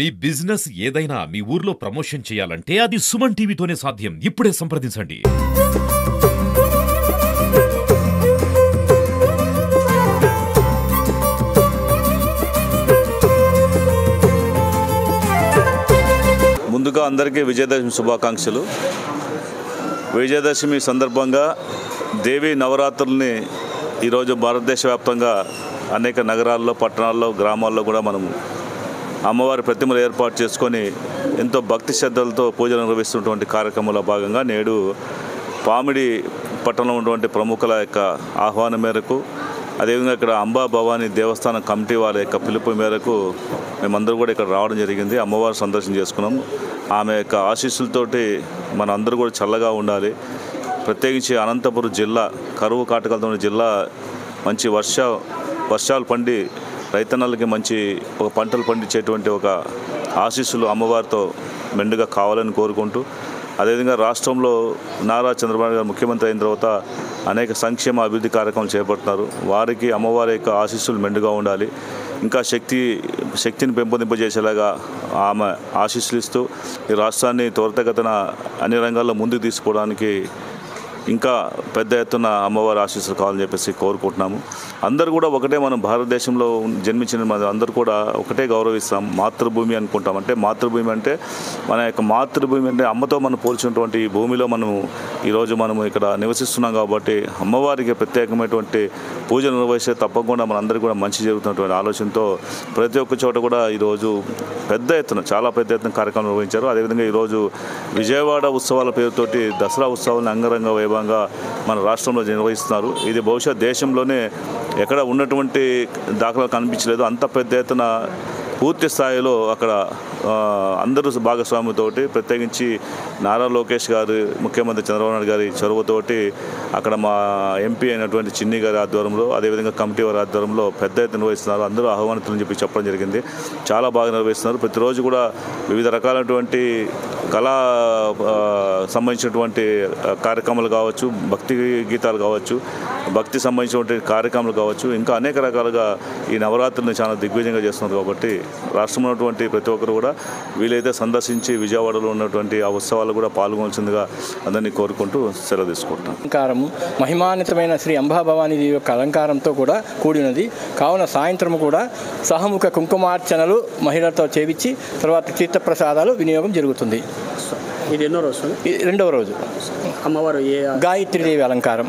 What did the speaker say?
మీ business ఏదైనా మీ ఊర్లో promotion చేయాలంటే అది సుమన్ టీవీతోనే సాధ్యం. ఇప్పుడే సంప్రదించండి. ముందుగా అందరికీ విజయదశమి శుభాకాంక్షలు. విజయదశమి సందర్భంగా దేవి నవరాత్రుల్ని ఈరోజు భారతదేశ వ్యాప్తంగా అనేక నగరాల్లో, పట్టణాల్లో, గ్రామాల్లో కూడా మనము అమ్మవారి ప్రతిమలు ఏర్పాటు చేసుకొని ఎంతో భక్తి శ్రద్ధలతో పూజలు నిర్వహిస్తున్నటువంటి కార్యక్రమంలో భాగంగా నేడు పామిడి పట్టణంలో ఉన్నటువంటి ప్రముఖుల యొక్క ఆహ్వానం మేరకు, అదేవిధంగా ఇక్కడ అంబా భవానీ దేవస్థానం కమిటీ వారి యొక్క పిలుపు మేరకు మేమందరూ కూడా ఇక్కడ రావడం జరిగింది. అమ్మవారి సందర్శన చేసుకున్నాం. ఆమె యొక్క ఆశీస్సులతోటి మన అందరూ కూడా చల్లగా ఉండాలి. ప్రత్యేకించి అనంతపురం జిల్లా కరువు కాటకాలతో ఉన్న జిల్లా మంచి వర్షాలు పండి రైతన్నలకి మంచి ఒక పంటలు పండించేటువంటి ఒక ఆశీస్సులు అమ్మవారితో మెండుగా కావాలని కోరుకుంటూ, అదేవిధంగా రాష్ట్రంలో నారా చంద్రబాబు గారు ముఖ్యమంత్రి అయిన తర్వాత అనేక సంక్షేమ అభివృద్ధి కార్యక్రమాలు చేపడుతున్నారు. వారికి అమ్మవారి యొక్క ఆశీస్సులు మెండుగా ఉండాలి. ఇంకా శక్తిని పెంపొందింపజేసేలాగా ఆమె ఆశీస్సులు ఇస్తూ ఈ రాష్ట్రాన్ని త్వరితగతిన అన్ని రంగాల్లో ముందుకు తీసుకోవడానికి ఇంకా పెద్ద ఎత్తున అమ్మవారి ఆశీస్సులు కావాలని చెప్పేసి కోరుకుంటున్నాము. అందరూ కూడా ఒకటే, మనం భారతదేశంలో జన్మించిన మన అందరూ కూడా ఒకటే గౌరవిస్తాం. మాతృభూమి అనుకుంటాం. అంటే మాతృభూమి అంటే మన యొక్క మాతృభూమి అంటే అమ్మతో మనం పోల్చినటువంటి ఈ భూమిలో ఈరోజు మనము ఇక్కడ నివసిస్తున్నాం. కాబట్టి అమ్మవారికి ప్రత్యేకమైనటువంటి పూజలు నిర్వహిస్తే తప్పకుండా మనందరికీ కూడా మంచి జరుగుతున్నటువంటి ఆలోచనతో ప్రతి ఒక్క చోట కూడా ఈరోజు చాలా పెద్ద ఎత్తున కార్యక్రమం నిర్వహించారు. అదేవిధంగా ఈరోజు విజయవాడ ఉత్సవాల పేరుతోటి దసరా ఉత్సవాలను అంగరంగ వైభవంగా మన రాష్ట్రంలో నిర్వహిస్తున్నారు. ఇది బహుశా దేశంలోనే ఎక్కడ ఉన్నటువంటి దాఖలాలు కనిపించలేదు. అంత పెద్ద ఎత్తున పూర్తి స్థాయిలో అక్కడ అందరూ భాగస్వామ్యంతోటి, ప్రత్యేకించి నారా లోకేష్ గారు, ముఖ్యమంత్రి చంద్రబాబు నాయుడు గారి చొరవతోటి అక్కడ మా ఎంపీ అయినటువంటి చిన్ని గారి ఆధ్వర్యంలో, అదేవిధంగా కమిటీ వారి ఆధ్వర్యంలో పెద్ద ఎత్తున నిర్వహిస్తున్నారు. అందరూ ఆహ్వానితులని చెప్పడం జరిగింది. చాలా బాగా నిర్వహిస్తున్నారు. ప్రతిరోజు కూడా వివిధ రకాలైనటువంటి కళా సంబంధించినటువంటి కార్యక్రమాలు కావచ్చు, భక్తి గీతాలు కావచ్చు, భక్తి సంబంధించినటువంటి కార్యక్రమాలు కావచ్చు, ఇంకా అనేక రకాలుగా ఈ నవరాత్రులను చాలా దిగ్విజయంగా చేస్తున్నారు. కాబట్టి రాష్ట్రంలో ఉన్నటువంటి ప్రతి ఒక్కరు కూడా వీలైతే సందర్శించి విజయవాడలో ఉన్నటువంటి ఆ ఉత్సవాలు కూడా పాల్గొనాల్సిందిగా అందరినీ కోరుకుంటూ సెలవు తీసుకుంటాం. అలంకారము మహిమాన్వితమైన శ్రీ అంబాభవానీ దేవి యొక్క అలంకారంతో కూడా కూడినది. కావున సాయంత్రం కూడా సహముఖ కుంకుమార్చనలు మహిళలతో చేయించి తర్వాత తీర్థప్రసాదాలు వినియోగం జరుగుతుంది. ఇది ఎన్నో రోజు? రెండవ రోజు అమ్మవారు గాయత్రీదేవి అలంకారం.